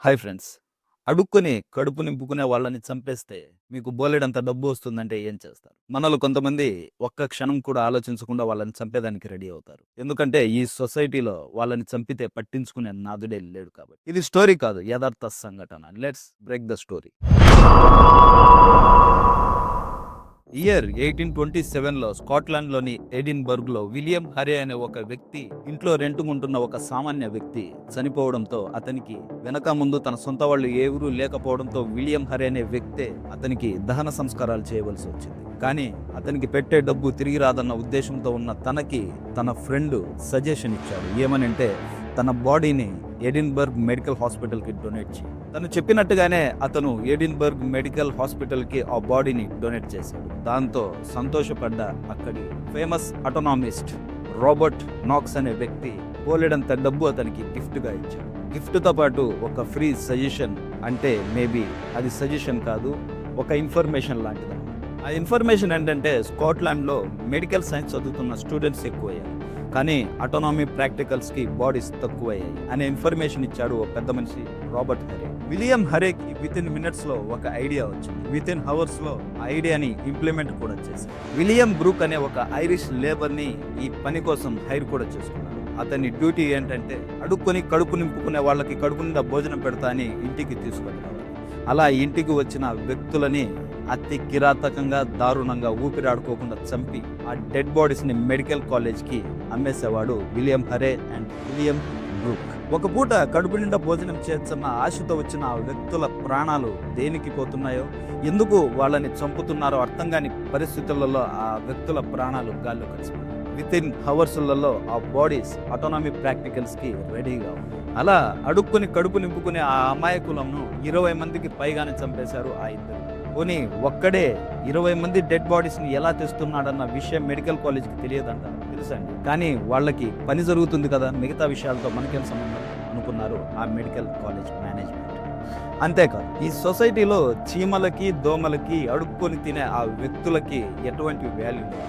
Hi friends. అడుక్కొని కడుపు నింపుకునే వాళ్ళని చంపేస్తే మీకు బోలెడంత డబ్బు వస్తుందంటే ఏం చేస్తారు? మనలో కొంతమంది ఒక్క క్షణం కూడా ఆలోచించకుండా వాళ్ళని చంపేదానికి రెడీ అవుతారు. ఎందుకంటే ఈ సొసైటీలో వాళ్ళని చంపితే పట్టించుకునే నాథుడే లేడు కాబట్టి. ఇది స్టోరీ కాదు, యథార్థ సంఘటన. Let's break the story. Year 1827లో స్కాట్లాండ్‌లోని ఎడిన్‌బర్గ్‌లో విలియం హరే అనే ఒక వ్యక్తి ఇంట్లో రెంట్‌కుంటున్న ఒక సామాన్య వ్యక్తి చనిపోవడంతో అతనికి వెనక ముందు తన సొంత వాళ్ళు ఎవరూ లేకపోవడంతో విలియం హరే అనే వ్యక్తే అతనికి దహన సంస్కారాలు చేయవలసి వచ్చింది. కానీ అతనికి పెట్టే డబ్బు తిరిగి రాదన్న ఉద్దేశంతో ఉన్న తనకి తన ఫ్రెండ్ సజెషన్ ఇచ్చాడు. ఏమనంటే తన బాడీని ఎడిన్బర్గ్ మెడికల్ హాస్పిటల్‌కి డొనేట్ చేయి. తను చెప్పినట్టుగానే అతను ఎడిన్బర్గ్ మెడికల్ హాస్పిటల్‌కి ఆ బాడీని డొనేట్ చేశాడు. దాంతో సంతోషపడ్డ అక్కడి ఫేమస్ అటోనామిస్ట్ రాబర్ట్ నాక్స్ అనే వ్యక్తి బోలెడంత డబ్బు అతనికి గిఫ్ట్‌గా ఇచ్చాడు. గిఫ్ట్‌తో పాటు ఒక ఫ్రీ సజెషన్, అంటే మేబీ అది సజెషన్ కాదు, ఒక ఇన్ఫర్మేషన్ లాంటిది. ఆ ఇన్ఫర్మేషన్ ఏంటంటే స్కాట్లాండ్‌లో మెడికల్ సైన్స్ చదువుతున్న స్టూడెంట్స్ ఎక్కువయ్యారు, కానీ అటోనామీ ప్రాక్టికల్స్‌కి బాడీస్ తక్కువయ్యాయి అనే ఇన్ఫర్మేషన్ ఇచ్చాడు ఓ పెద్ద మనిషి రాబర్ట్ హరే. విలియం హరేకి వితిన్ మినిట్స్‌లో ఒక ఐడియా వచ్చింది. వితిన్ అవర్స్‌లో ఆ ఐడియాని ఇంప్లిమెంట్ కూడా చేశాడు. విలియం బ్రూక్ అనే ఒక ఐరిష్ లేబర్‌ని ఈ పని కోసం హైర్ కూడా చేసుకున్నాడు. అతని డ్యూటీ ఏంటంటే అడుక్కొని కడుపు నింపుకునే వాళ్ళకి కడుపు నిండా భోజనం పెడతా అని ఇంటికి తీసుకొని రావాలి. అలా ఇంటికి వచ్చిన వ్యక్తులని అతి కిరాతకంగా, దారుణంగా, ఊపిరాడుకోకుండా చంపి ఆ డెడ్ బాడీస్ని మెడికల్ కాలేజ్కి అమ్మేసేవాడు William Hare and William Brook. ఒక పూట కడుపు నిండా భోజనం చేస్తున్న ఆశతో వచ్చిన ఆ వ్యక్తుల ప్రాణాలు దేనికి పోతున్నాయో, ఎందుకు వాళ్ళని చంపుతున్నారో అర్థం కాని పరిస్థితులలో ఆ వ్యక్తుల ప్రాణాలు గాల్లో కలిసిపోయాయి. వితిన్ హవర్స్లలో ఆ బాడీస్ అటోనామీ ప్రాక్టికల్స్కి రెడీగా ఉంది. అలా అడుక్కొని కడుపు నింపుకునే ఆ అమాయకులను 20 మందికి పైగానే చంపేశారు ఆ ఇద్దరు. పోనీ ఒక్కడే 20 మంది డెడ్ బాడీస్ని ఎలా తెస్తున్నాడన్న విషయం మెడికల్ కాలేజ్కి తెలియదంట, తెలుసండి. కానీ వాళ్ళకి పని జరుగుతుంది కదా, మిగతా విషయాలతో మనకేం సంబంధం అనుకున్నారు ఆ మెడికల్ కాలేజ్ మేనేజ్మెంట్. అంతేకాదు, ఈ సొసైటీలో చీమలకి, దోమలకి, అడుక్కొని తినే ఆ వ్యక్తులకి ఎటువంటి వాల్యూ లేదు.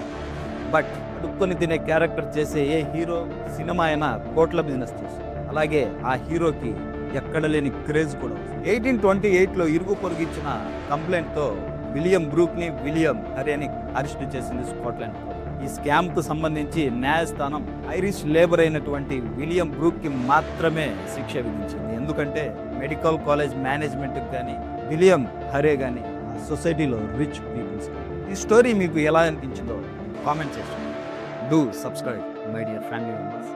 బట్ అడుక్కొని తినే క్యారెక్టర్ చేసే ఏ హీరో సినిమా అయినా కోట్ల బిజినెస్ చేస్తుంది. అలాగే ఆ హీరోకి ఎక్కడ లేని క్రేజ్ కూడా. 1828లో ఇరుగు పొరుగిచ్చిన కంప్లైంట్తో విలియం బ్రూక్ని, విలియం హరేని అరెస్ట్ చేసింది స్కాట్లాండ్. ఈ స్కామ్కు సంబంధించి న్యాయస్థానం ఐరిష్ లేబర్ అయినటువంటి విలియం బ్రూక్కి మాత్రమే శిక్ష విధించింది. ఎందుకంటే మెడికల్ కాలేజ్ మేనేజ్మెంట్కి కానీ, విలియం హరే కానీ సొసైటీలో రిచ్ పీపుల్స్. ఈ స్టోరీ మీకు ఎలా అనిపించిందో కామెంట్ చేయండి. Do subscribe my dear family members.